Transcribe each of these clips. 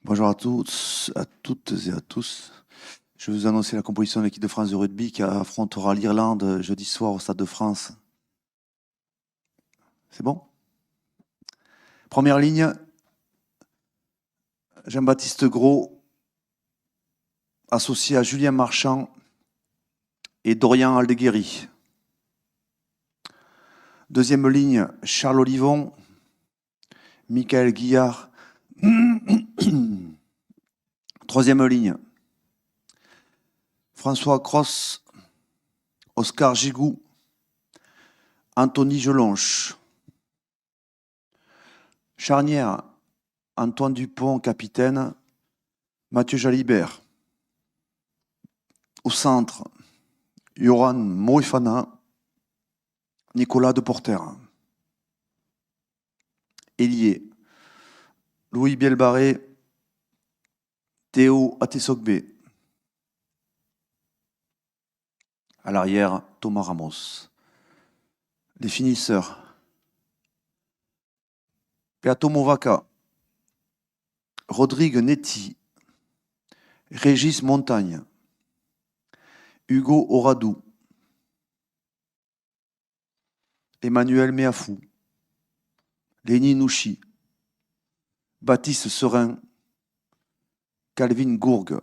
Bonjour à tous, à toutes et à tous. Je vais vous annoncer la composition de l'équipe de France de rugby qui affrontera l'Irlande jeudi soir au Stade de France. C'est bon? Première ligne, Jean-Baptiste Gros, associé à Julien Marchand et Dorian Aldeguerri. Deuxième ligne, Charles Olivon, Michael Guillard. Troisième ligne, François Cross, Oscar Gigou, Anthony Gelonche. Charnière, Antoine Dupont, capitaine, Mathieu Jalibert. Au centre, Yoran Moefana, Nicolas Deporter. Ailier, Louis Bielbarré, Théo Atesogbe. À l'arrière, Thomas Ramos. Les finisseurs, Beato Movaca, Rodrigue Netti, Régis Montagne, Hugo Oradou, Emmanuel Meafou, Léni Nouchi, Baptiste Serin, Calvin Gourgue.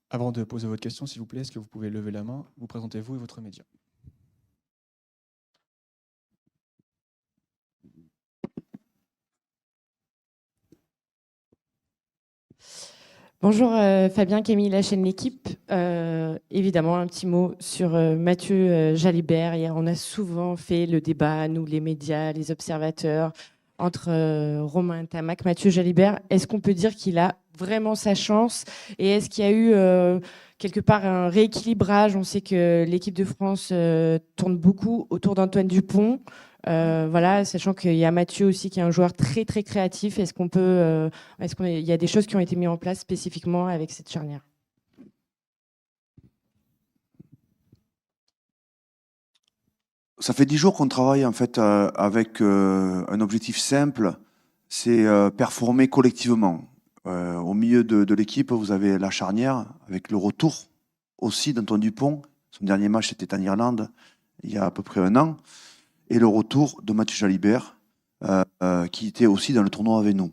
Avant de poser votre question, s'il vous plaît, est-ce que vous pouvez lever la main, vous présentez-vous et votre média? Bonjour Fabien, Camille, la chaîne L'équipe. Évidemment, un petit mot sur Mathieu Jalibert. Hier, on a souvent fait le débat, nous, les médias, les observateurs, entre Romain Tamac, Mathieu Jalibert. Est-ce qu'on peut dire qu'il a vraiment sa chance? Et est-ce qu'il y a eu quelque part un rééquilibrage? On sait que l'équipe de France tourne beaucoup autour d'Antoine Dupont. Voilà, sachant qu'il y a Mathieu aussi qui est un joueur très très créatif. Est-ce qu'il y a des choses qui ont été mises en place spécifiquement avec cette charnière? Ça fait 10 jours qu'on travaille en fait avec un objectif simple, c'est performer collectivement. Au milieu de l'équipe, vous avez la charnière avec le retour aussi d'Antoine Dupont. Son dernier match était en Irlande il y a à peu près un an. Et le retour de Mathieu Jalibert qui était aussi dans le tournoi avec nous.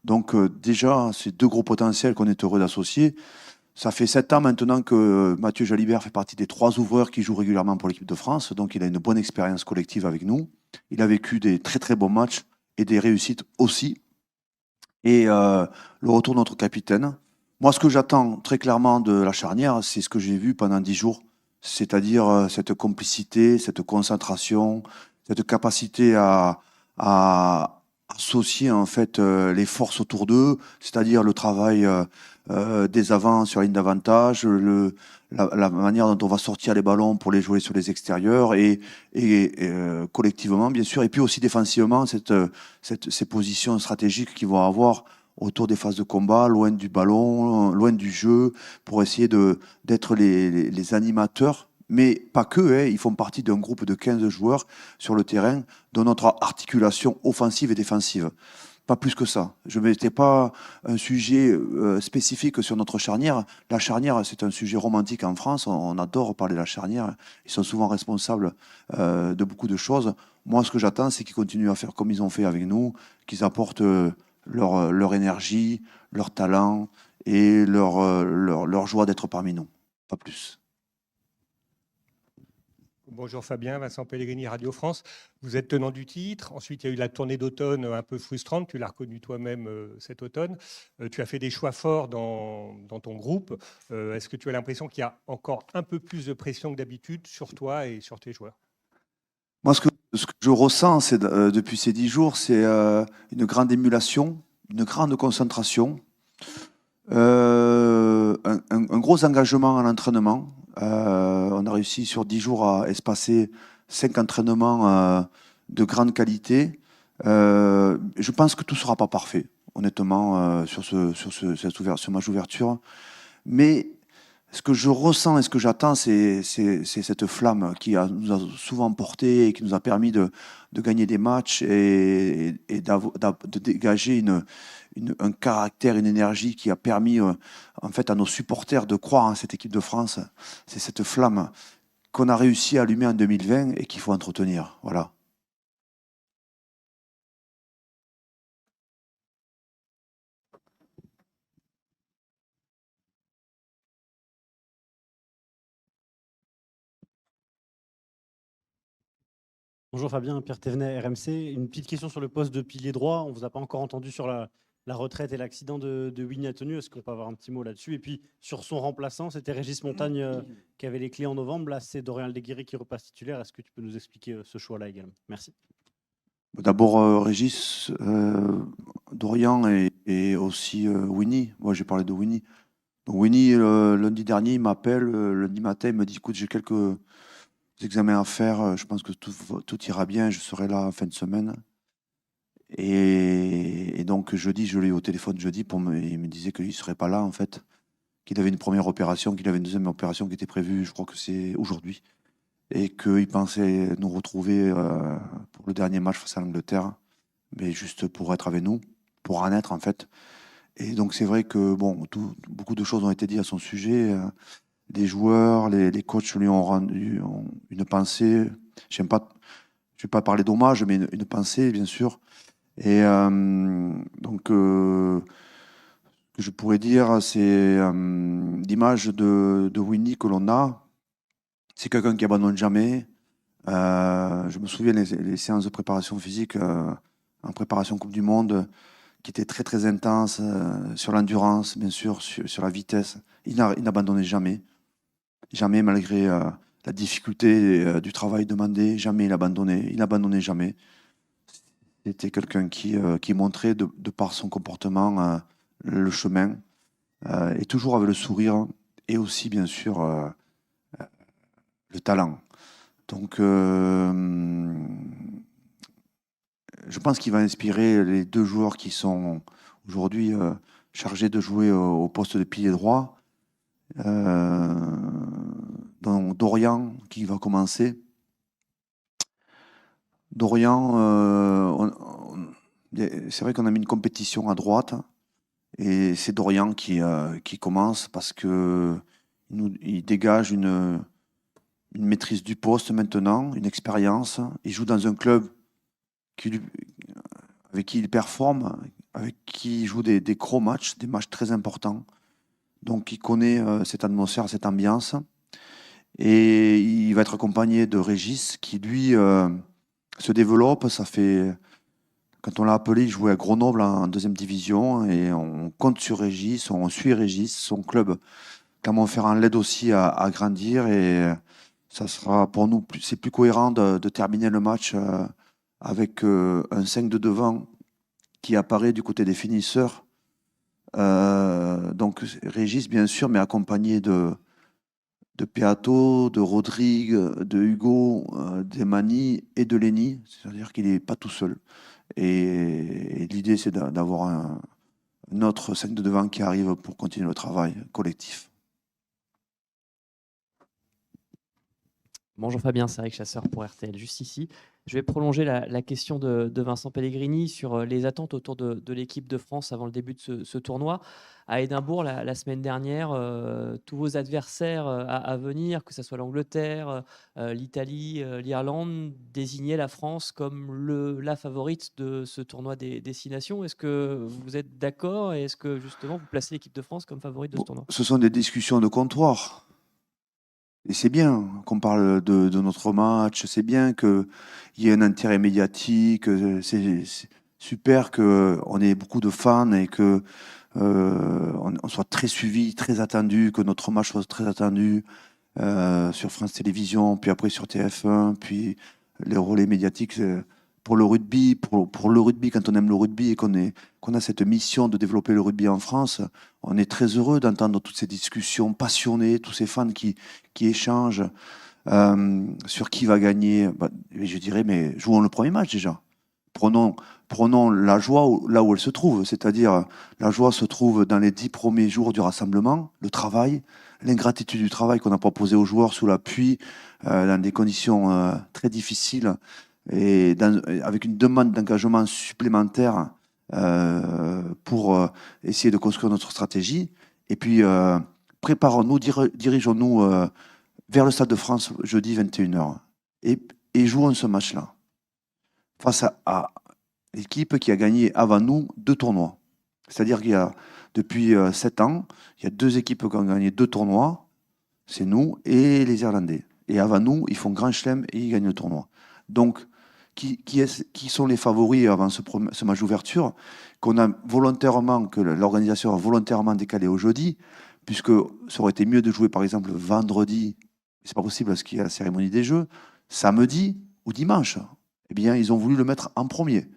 Donc déjà, c'est deux gros potentiels qu'on est heureux d'associer. Ça fait 7 ans maintenant que Mathieu Jalibert fait partie des 3 ouvreurs qui jouent régulièrement pour l'équipe de France. Donc il a une bonne expérience collective avec nous. Il a vécu des très très bons matchs et des réussites aussi. Et le retour de notre capitaine. Moi, ce que j'attends très clairement de la charnière, c'est ce que j'ai vu pendant 10 jours. C'est-à-dire cette complicité, cette concentration, cette capacité à associer en fait les forces autour d'eux, c'est-à-dire le travail des avants sur la ligne d'avantage, la manière dont on va sortir les ballons pour les jouer sur les extérieurs et collectivement bien sûr, et puis aussi défensivement ces positions stratégiques qu'ils vont avoir autour des phases de combat, loin du ballon, loin du jeu, pour essayer d'être les animateurs. Mais pas que, hein, ils font partie d'un groupe de 15 joueurs sur le terrain dont notre articulation offensive et défensive. Pas plus que ça. Je ne mettais pas un sujet spécifique sur notre charnière. La charnière, c'est un sujet romantique en France. On adore parler de la charnière. Ils sont souvent responsables de beaucoup de choses. Moi, ce que j'attends, c'est qu'ils continuent à faire comme ils ont fait avec nous, qu'ils apportent leur énergie, leur talent et leur joie d'être parmi nous. Pas plus. Bonjour Fabien, Vincent Pellegrini, Radio France. Vous êtes tenant du titre. Ensuite, il y a eu la tournée d'automne un peu frustrante. Tu l'as reconnu toi-même cet automne. Tu as fait des choix forts dans ton groupe. Est-ce que tu as l'impression qu'il y a encore un peu plus de pression que d'habitude sur toi et sur tes joueurs? Moi, ce que je ressens depuis ces 10 jours, c'est une grande émulation, une grande concentration, un gros engagement à l'entraînement. On a réussi sur 10 jours à espacer 5 entraînements de grande qualité. Je pense que tout ne sera pas parfait, honnêtement, sur ce match d'ouverture. Mais Ce que je ressens et ce que j'attends, c'est cette flamme nous a souvent porté et qui nous a permis de gagner des matchs et de dégager un caractère, une énergie qui a permis en fait à nos supporters de croire en cette équipe de France. C'est cette flamme qu'on a réussi à allumer en 2020 et qu'il faut entretenir. Voilà. Bonjour Fabien, Pierre Thévenet, RMC. Une petite question sur le poste de pilier droit. On ne vous a pas encore entendu sur la retraite et l'accident de Winnie Atenu. Est-ce qu'on peut avoir un petit mot là-dessus? Et puis sur son remplaçant, c'était Régis Montagne qui avait les clés en novembre. Là, c'est Dorian Aldeguerri qui repasse titulaire. Est-ce que tu peux nous expliquer ce choix-là également? Merci. D'abord, Régis, Dorian et aussi Winnie. Moi, j'ai parlé de Winnie. Donc, Winnie, lundi dernier, il m'appelle, lundi matin, il me dit, écoute, j'ai quelques examens à faire, je pense que tout ira bien, je serai là en fin de semaine. Et donc, jeudi, je l'ai eu au téléphone jeudi, il me disait qu'il ne serait pas là, en fait, qu'il avait une première opération, qu'il avait une deuxième opération qui était prévue, je crois que c'est aujourd'hui, et qu'il pensait nous retrouver pour le dernier match face à l'Angleterre, mais juste pour être avec nous, pour en être, en fait. Et donc, c'est vrai que, bon, beaucoup de choses ont été dites à son sujet. Les joueurs, les coachs lui ont rendu une pensée. Je ne vais pas parler d'hommage, mais une pensée, bien sûr. Et donc, ce que je pourrais dire, c'est l'image de Winnie que l'on a. C'est quelqu'un qui abandonne jamais. Je me souviens les séances de préparation physique en préparation Coupe du Monde qui étaient très très intenses sur l'endurance, bien sûr, sur la vitesse. Il n'abandonnait jamais. Jamais, malgré la difficulté du travail demandé, jamais il abandonnait. Il n'abandonnait jamais. C'était quelqu'un qui montrait, de par son comportement, le chemin, et toujours avec le sourire, et aussi, bien sûr, le talent. Donc, je pense qu'il va inspirer les deux joueurs qui sont aujourd'hui chargés de jouer au poste de pilier droit. Donc Dorian qui va commencer. Dorian, c'est vrai qu'on a mis une compétition à droite et c'est Dorian qui commence parce que il dégage une maîtrise du poste maintenant, une expérience. Il joue dans un club avec qui il performe, avec qui il joue des gros matchs, des matchs très importants. Donc il connaît cette atmosphère, cette ambiance. Et il va être accompagné de Régis qui, lui, se développe. Ça fait... Quand on l'a appelé, il jouait à Grenoble en deuxième division et on compte sur Régis, on suit Régis, son club Clermont-Ferrand l'aide aussi à grandir et ça sera pour nous, c'est plus cohérent de terminer le match avec un 5 de devant qui apparaît du côté des finisseurs. Donc Régis, bien sûr, mais accompagné de Peato, de Rodrigue, de Hugo, d'Emani et de Lenny, c'est-à-dire qu'il n'est pas tout seul. Et l'idée, c'est d'avoir un autre 5 de devant qui arrive pour continuer le travail collectif. Bonjour Fabien, c'est Eric Chasseur pour RTL, juste ici. Je vais prolonger la question de Vincent Pellegrini sur les attentes autour de l'équipe de France avant le début de ce tournoi. À Édimbourg, la semaine dernière, tous vos adversaires à venir, que ce soit l'Angleterre, l'Italie, l'Irlande, désignaient la France comme la favorite de ce tournoi des Nations. Est-ce que vous êtes d'accord et est-ce que justement vous placez l'équipe de France comme favorite de ce tournoi? Ce sont des discussions de comptoir. Et c'est bien qu'on parle de notre match, c'est bien qu'il y ait un intérêt médiatique, c'est super qu'on ait beaucoup de fans et que on soit très suivi, très attendu, que notre match soit très attendu sur France Télévisions, puis après sur TF1, puis les relais médiatiques pour le rugby, pour le rugby, quand on aime le rugby et qu'on a cette mission de développer le rugby en France, on est très heureux d'entendre toutes ces discussions passionnées, tous ces fans qui échangent sur qui va gagner. Je dirais, mais jouons le premier match déjà. Prenons la joie là où elle se trouve, c'est-à-dire la joie se trouve dans les 10 premiers jours du rassemblement, le travail, l'ingratitude du travail qu'on a proposé aux joueurs sous la pluie, dans des conditions très difficiles et avec une demande d'engagement supplémentaire pour essayer de construire notre stratégie. Et puis, préparons-nous, dirigeons-nous vers le Stade de France jeudi 21h et jouons ce match-là face à l'équipe qui a gagné avant nous 2 tournois. C'est-à-dire qu'il y a, depuis 7 ans, il y a 2 équipes qui ont gagné 2 tournois, c'est nous et les Irlandais. Et avant nous, ils font grand chelem et ils gagnent le tournoi. Donc, qui sont les favoris avant ce match d'ouverture, que l'organisation a volontairement décalé au jeudi, puisque ça aurait été mieux de jouer par exemple vendredi, c'est pas possible parce qu'il y a la cérémonie des Jeux, samedi ou dimanche. Eh bien, ils ont voulu le mettre en premier.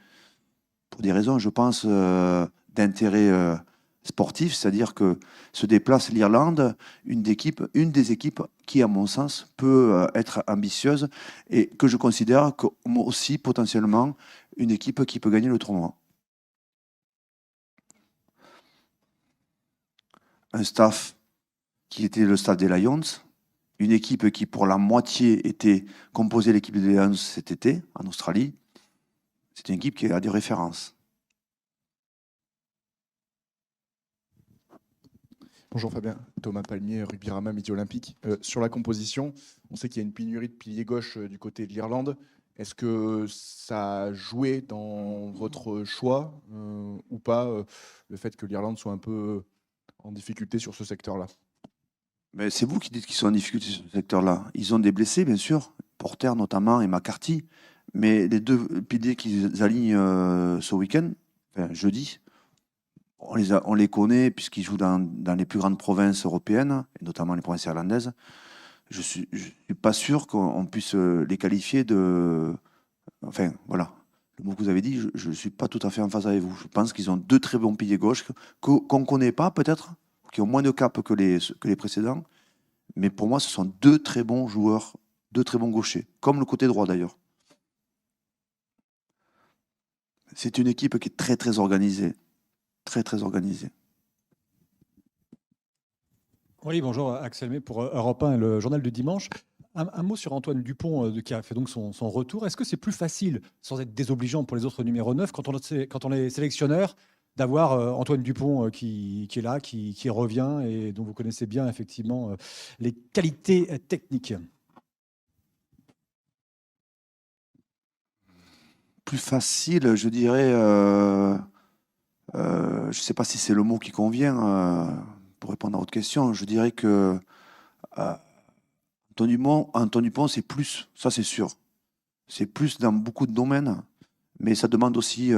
Pour des raisons, je pense, d'intérêt sportif, c'est-à-dire que se déplace l'Irlande, une des équipes qui, à mon sens, peut être ambitieuse et que je considère comme aussi potentiellement une équipe qui peut gagner le tournoi. Un staff qui était le staff des Lions, une équipe qui pour la moitié était composée l'équipe des Lions cet été en Australie. C'est une équipe qui a des références. Bonjour Fabien, Thomas Palmier, Rugby-Rama, Midi Olympique. Sur la composition, on sait qu'il y a une pénurie de pilier gauche du côté de l'Irlande. Est-ce que ça a joué dans votre choix ou pas, le fait que l'Irlande soit un peu en difficulté sur ce secteur-là? Mais c'est vous qui dites qu'ils sont en difficulté sur ce secteur-là. Ils ont des blessés, bien sûr, Porter notamment et McCarthy. Mais les 2 piliers qu'ils alignent ce week-end, enfin, jeudi, on les connaît puisqu'ils jouent dans les plus grandes provinces européennes, et notamment les provinces irlandaises. Je suis pas sûr qu'on puisse les qualifier de... Enfin, voilà. Le mot que vous avez dit, je ne suis pas tout à fait en phase avec vous. Je pense qu'ils ont 2 très bons piliers gauche qu'on ne connaît pas peut-être, qui ont moins de cap que les précédents. Mais pour moi, ce sont 2 très bons joueurs, 2 très bons gauchers, comme le côté droit d'ailleurs. C'est une équipe qui est très très organisée. Très très organisée. Oui, bonjour, Axel May pour Europe 1 et le journal du dimanche. Un mot sur Antoine Dupont qui a fait donc son retour. Est-ce que c'est plus facile, sans être désobligeant pour les autres numéros 9, quand on est sélectionneur, d'avoir Antoine Dupont qui est là, qui revient et dont vous connaissez bien effectivement les qualités techniques? Plus facile, je dirais... je ne sais pas si c'est le mot qui convient pour répondre à votre question. Je dirais que Antoine Dupont, c'est plus, ça c'est sûr. C'est plus dans beaucoup de domaines, mais ça demande aussi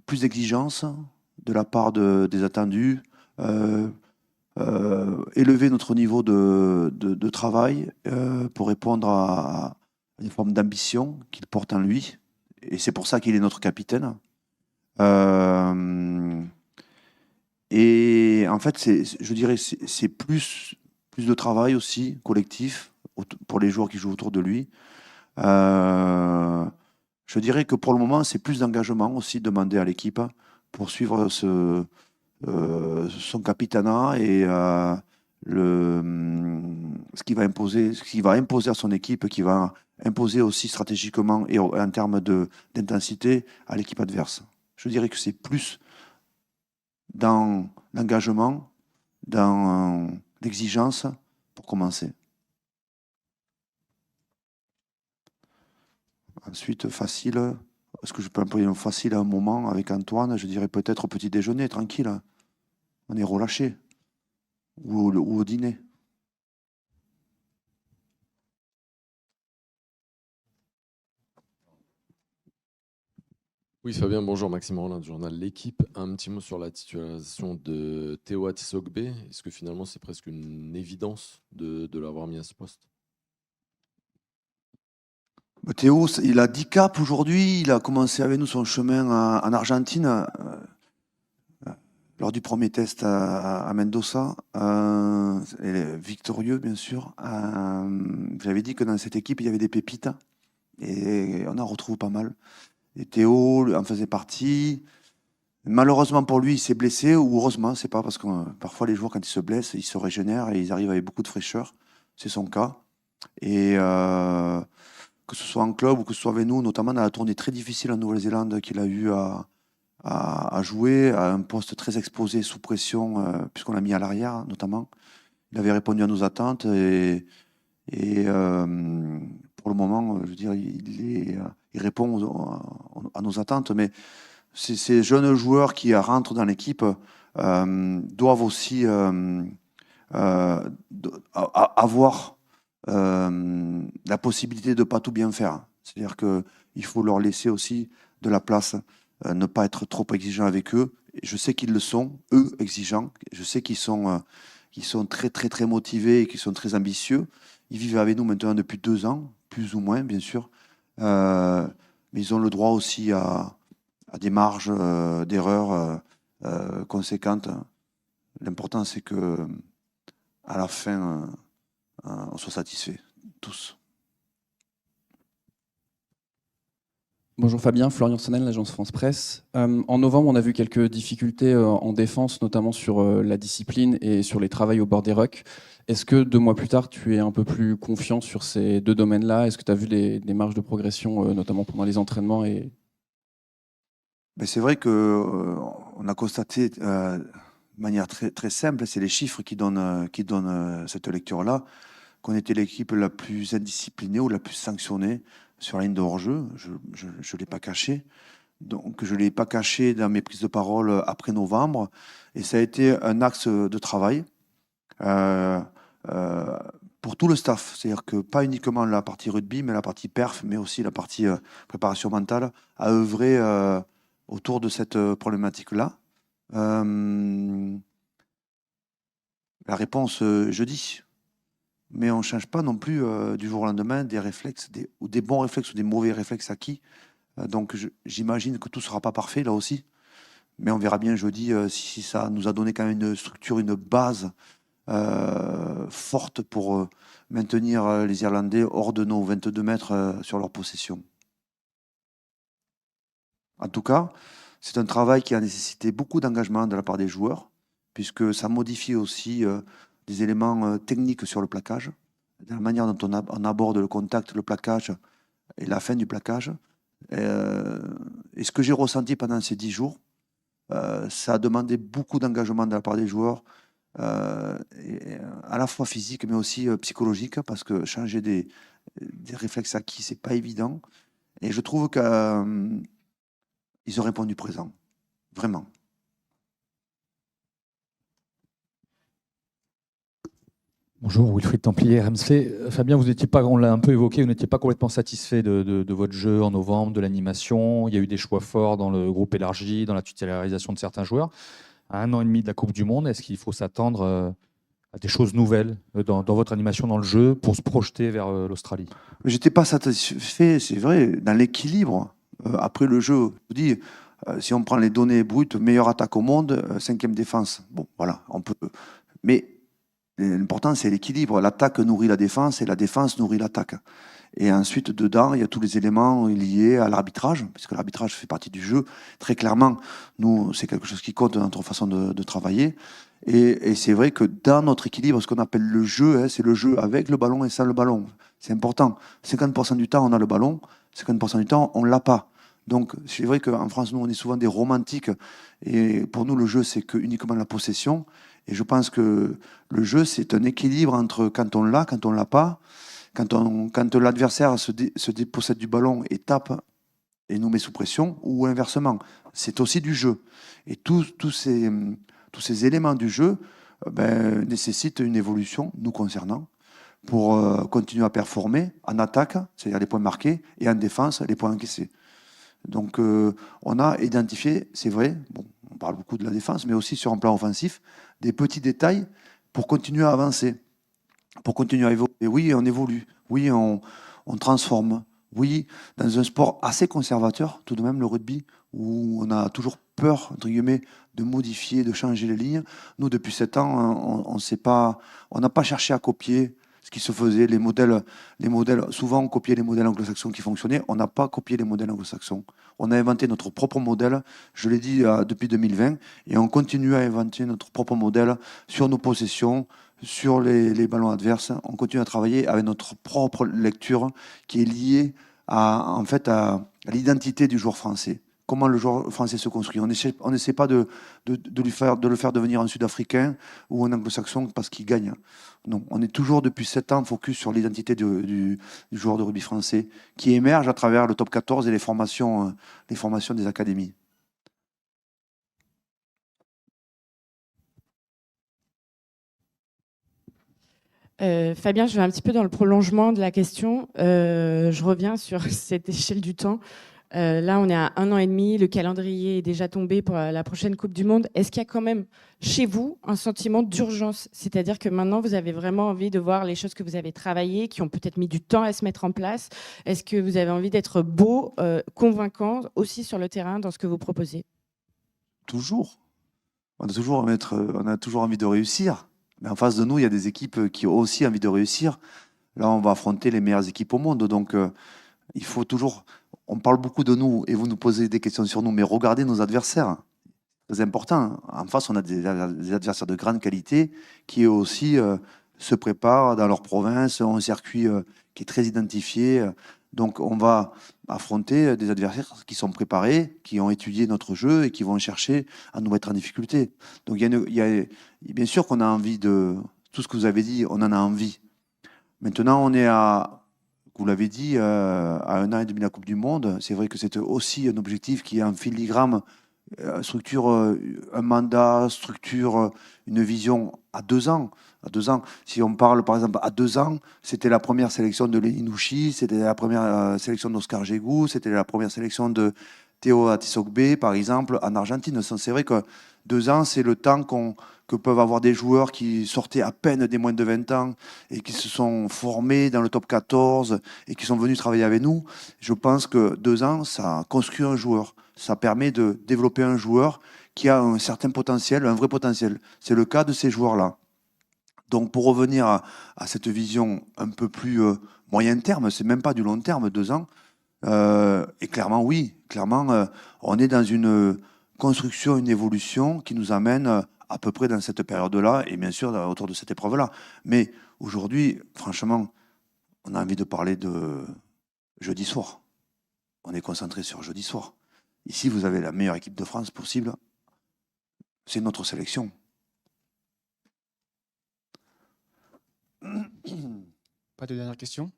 plus d'exigence de la part des attendus, élever notre niveau de travail pour répondre à une forme d'ambition qu'il porte en lui. Et c'est pour ça qu'il est notre capitaine. Et en fait, je dirais c'est plus de travail aussi, collectif, pour les joueurs qui jouent autour de lui. Je dirais que pour le moment, c'est plus d'engagement aussi demandé à l'équipe pour suivre son capitanat et ce qu'il va imposer à son équipe, qui va imposer aussi stratégiquement et en termes d'intensité à l'équipe adverse. Je dirais que c'est plus dans l'engagement, dans l'exigence pour commencer. Ensuite, facile. Est-ce que je peux employer un facile à un moment avec Antoine? Je dirais peut-être au petit déjeuner, tranquille. On est relâché. Ou au dîner. Oui, Fabien, bonjour. Maxime Rollin du journal L'Équipe. Un petit mot sur la titularisation de Théo Atisogbe. Est-ce que finalement c'est presque une évidence de l'avoir mis à ce poste? Théo, il a 10 caps aujourd'hui. Il a commencé avec nous son chemin en Argentine lors du premier test à Mendoza. Il est victorieux, bien sûr. J'avais dit que dans cette équipe, il y avait des pépites. Et on en retrouve pas mal. Et Théo en faisait partie. Malheureusement pour lui, il s'est blessé, ou heureusement, c'est pas parce que parfois les joueurs, quand ils se blessent, ils se régénèrent et ils arrivent avec beaucoup de fraîcheur. C'est son cas. Et que ce soit en club ou que ce soit avec nous, notamment dans la tournée très difficile en Nouvelle-Zélande qu'il a eu à jouer, à un poste très exposé, sous pression, puisqu'on l'a mis à l'arrière, notamment. Il avait répondu à nos attentes et pour le moment, je veux dire, il répond à nos attentes, mais ces jeunes joueurs qui rentrent dans l'équipe doivent aussi avoir la possibilité de ne pas tout bien faire. C'est-à-dire qu'il faut leur laisser aussi de la place, ne pas être trop exigeant avec eux. Et je sais qu'ils le sont, eux, exigeants. Je sais qu'ils sont très, très, très motivés et qu'ils sont très ambitieux. Ils vivent avec nous maintenant depuis 2 ans, plus ou moins, bien sûr. Mais ils ont le droit aussi à des marges d'erreur conséquentes. L'important, c'est que à la fin, on soit satisfait, tous. Bonjour Fabien, Florian Sonnel, l'agence France Presse. En novembre, on a vu quelques difficultés en défense, notamment sur la discipline et sur les travails au bord des rucks. Est-ce que 2 mois plus tard, tu es un peu plus confiant sur ces 2 domaines-là? Est-ce que tu as vu des marges de progression, notamment pendant les entraînements Mais c'est vrai qu'on a constaté de manière très, très simple, c'est les chiffres qui donnent cette lecture-là, qu'on était l'équipe la plus indisciplinée ou la plus sanctionnée sur la ligne de hors-jeu. Je ne l'ai pas caché. Donc, je ne l'ai pas caché dans mes prises de parole après novembre. Et ça a été un axe de travail pour tout le staff. C'est-à-dire que pas uniquement la partie rugby, mais la partie perf, mais aussi la partie préparation mentale, à œuvrer autour de cette problématique-là. La réponse, jeudi. Mais on ne change pas non plus du jour au lendemain des réflexes, ou des bons réflexes ou des mauvais réflexes acquis. Donc j'imagine que tout ne sera pas parfait là aussi. Mais on verra bien jeudi si ça nous a donné quand même une structure, une base forte pour maintenir les Irlandais hors de nos 22 mètres sur leur possession. En tout cas, c'est un travail qui a nécessité beaucoup d'engagement de la part des joueurs, puisque ça modifie aussi des éléments techniques sur le plaquage, de la manière dont on aborde le contact, le plaquage et la fin du plaquage. Et ce que j'ai ressenti pendant ces 10 jours, ça a demandé beaucoup d'engagement de la part des joueurs, à la fois physique mais aussi psychologique, parce que changer des réflexes acquis, c'est pas évident. Et je trouve qu'ils ont répondu présent, vraiment. Bonjour, Wilfried Templier, RMC. Fabien, vous n'étiez pas, on l'a un peu évoqué, vous n'étiez pas complètement satisfait de votre jeu en novembre, de l'animation. Il y a eu des choix forts dans le groupe élargi, dans la titularisation de certains joueurs. À 1 an et demi de la Coupe du Monde, est-ce qu'il faut s'attendre à des choses nouvelles dans votre animation dans le jeu pour se projeter vers l'Australie? Je n'étais pas satisfait, c'est vrai, dans l'équilibre. Après le jeu, je vous dis, si on prend les données brutes, meilleure attaque au monde, 5e défense. Bon, voilà, on peut. Mais l'important, c'est l'équilibre. L'attaque nourrit la défense et la défense nourrit l'attaque. Et ensuite, dedans, il y a tous les éléments liés à l'arbitrage, puisque l'arbitrage fait partie du jeu. Très clairement, nous, c'est quelque chose qui compte dans notre façon de travailler. Et c'est vrai que dans notre équilibre, ce qu'on appelle le jeu, c'est le jeu avec le ballon et sans le ballon. C'est important. 50% du temps, on a le ballon. 50% du temps, on ne l'a pas. Donc, c'est vrai qu'en France, nous, on est souvent des romantiques. Et pour nous, le jeu, c'est uniquement la possession. Et je pense que le jeu, c'est un équilibre entre quand on l'a, quand on ne l'a pas. Quand l'adversaire se dépossède du ballon et tape et nous met sous pression, ou inversement. C'est aussi du jeu. Et tous ces éléments du jeu nécessitent une évolution, nous concernant, pour continuer à performer en attaque, c'est-à-dire les points marqués, et en défense, les points encaissés. Donc on a identifié, c'est vrai, bon, on parle beaucoup de la défense, mais aussi sur un plan offensif, des petits détails pour continuer à avancer, pour continuer à évoluer. Et oui, on évolue, oui, on transforme, oui, dans un sport assez conservateur, tout de même, le rugby, où on a toujours peur, entre guillemets, de modifier, de changer les lignes. Nous, depuis 7 ans, on n'a pas cherché à copier ce qui se faisait, souvent on copiait les modèles anglo-saxons qui fonctionnaient, on n'a pas copié les modèles anglo-saxons. On a inventé notre propre modèle, je l'ai dit depuis 2020, et on continue à inventer notre propre modèle sur nos possessions, sur les ballons adverses. On continue à travailler avec notre propre lecture qui est liée à l'identité du joueur français. Comment le joueur français se construit. On n'essaie pas de le faire devenir un Sud-Africain ou un Anglo-Saxon parce qu'il gagne. Non, on est toujours depuis 7 ans focus sur l'identité du joueur de rugby français qui émerge à travers le top 14 et les formations des académies. Fabien, je vais un petit peu dans le prolongement de la question. Je reviens sur cette échelle du temps. Là, on est à 1 an et demi, le calendrier est déjà tombé pour la prochaine Coupe du Monde. Est-ce qu'il y a quand même chez vous un sentiment d'urgence? C'est-à-dire que maintenant, vous avez vraiment envie de voir les choses que vous avez travaillées, qui ont peut-être mis du temps à se mettre en place. Est-ce que vous avez envie d'être beau, convaincant aussi sur le terrain dans ce que vous proposez? Toujours. On a toujours envie de réussir. Mais en face de nous, il y a des équipes qui ont aussi envie de réussir. Là, on va affronter les meilleures équipes au monde. Donc, il faut toujours... On parle beaucoup de nous et vous nous posez des questions sur nous, mais regardez nos adversaires. C'est important. En face, on a des adversaires de grande qualité qui eux aussi se préparent dans leur province, ont un circuit qui est très identifié. Donc, on va affronter des adversaires qui sont préparés, qui ont étudié notre jeu et qui vont chercher à nous mettre en difficulté. Donc, bien sûr qu'on a envie de... Tout ce que vous avez dit, on en a envie. Maintenant, on est vous l'avez dit, à 1 an et demi de la Coupe du Monde. C'est vrai que c'est aussi un objectif qui est en filigrane, structure un mandat, structure une vision à 2 ans. À 2 ans. Si on parle par exemple à 2 ans, c'était la première sélection de Lenny Nouchi, c'était la première sélection d'Oscar Gégou, c'était la première sélection de Théo Atisogbe, par exemple, en Argentine. C'est vrai que 2 ans, c'est le temps que peuvent avoir des joueurs qui sortaient à peine des moins de 20 ans et qui se sont formés dans le top 14 et qui sont venus travailler avec nous. Je pense que 2 ans, ça construit un joueur. Ça permet de développer un joueur qui a un certain potentiel, un vrai potentiel. C'est le cas de ces joueurs-là. Donc pour revenir à cette vision un peu plus moyen terme, c'est même pas du long terme, 2 ans, et clairement, oui, on est dans une construction, une évolution qui nous amène à peu près dans cette période-là, et bien sûr autour de cette épreuve-là. Mais aujourd'hui, franchement, on a envie de parler de jeudi soir. On est concentré sur jeudi soir. Ici, vous avez la meilleure équipe de France possible. C'est notre sélection. Pas de dernière question?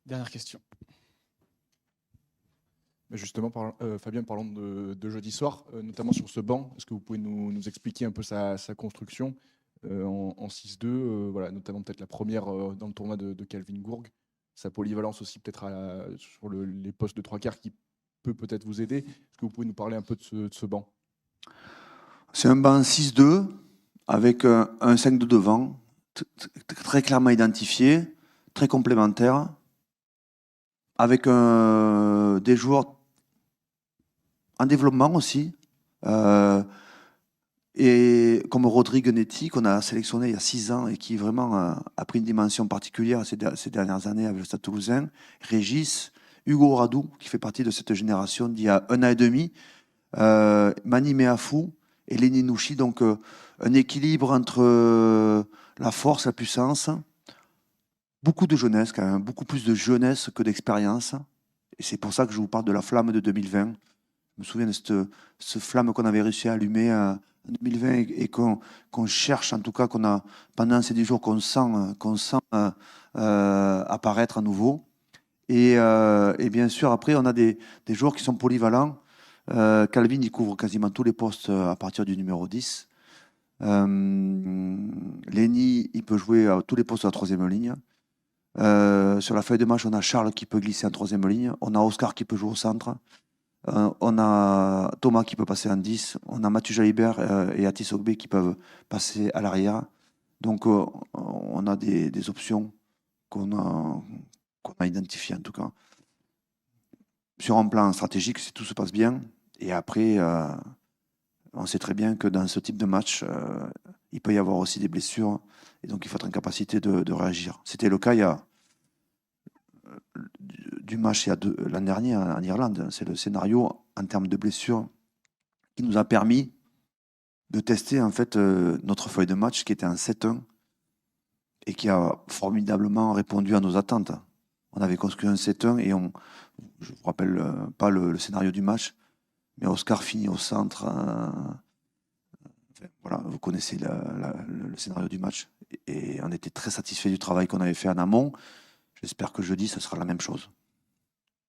Dernière question. Justement, Fabien, parlons de jeudi soir, notamment sur ce banc. Est-ce que vous pouvez nous expliquer un peu sa construction en 6-2, voilà, notamment peut-être la première dans le tournoi de Calvin Gourg, sa polyvalence aussi peut-être sur les postes de 3/4 qui peut peut-être vous aider. Est-ce que vous pouvez nous parler un peu de ce banc? C'est un banc 6-2 avec un 5 de devant, très clairement identifié, très complémentaire, avec des joueurs en développement aussi, et comme Rodrigue Netti, qu'on a sélectionné il y a 6 ans et qui vraiment a pris une dimension particulière ces dernières années avec le Stade Toulousain, Régis, Hugo Radou, qui fait partie de cette génération d'il y a 1 an et demi, Mani Meafou et Lenny Nouchi, donc un équilibre entre la force, la puissance, beaucoup de jeunesse quand même, beaucoup plus de jeunesse que d'expérience, et c'est pour ça que je vous parle de la flamme de 2020. Je me souviens de cette flamme qu'on avait réussi à allumer en 2020 et qu'on cherche, en tout cas, pendant ces 10 jours, qu'on sent apparaître à nouveau. Et bien sûr, après, on a des joueurs qui sont polyvalents. Calvin, il couvre quasiment tous les postes à partir du numéro 10. Lenny, il peut jouer à tous les postes de la 3e ligne. Sur la feuille de match, on a Charles qui peut glisser en 3e ligne. On a Oscar qui peut jouer au centre. On a Thomas qui peut passer en 10. On a Mathieu Jalibert et Atis Ogbe qui peuvent passer à l'arrière. Donc, on a des options qu'on a identifiées en tout cas. sur un plan stratégique, si tout se passe bien. Et après, on sait très bien que dans ce type de match, il peut y avoir aussi des blessures. Et donc, il faut être en capacité de réagir. C'était le cas du match l'an dernier en Irlande. C'est le scénario en termes de blessures qui nous a permis de tester en fait notre feuille de match qui était en 7-1 et qui a formidablement répondu à nos attentes. On avait construit un 7-1 et je ne vous rappelle pas le scénario du match, mais Oscar finit au centre. Voilà, vous connaissez le scénario du match et on était très satisfait du travail qu'on avait fait en amont. J'espère que jeudi, ce sera la même chose.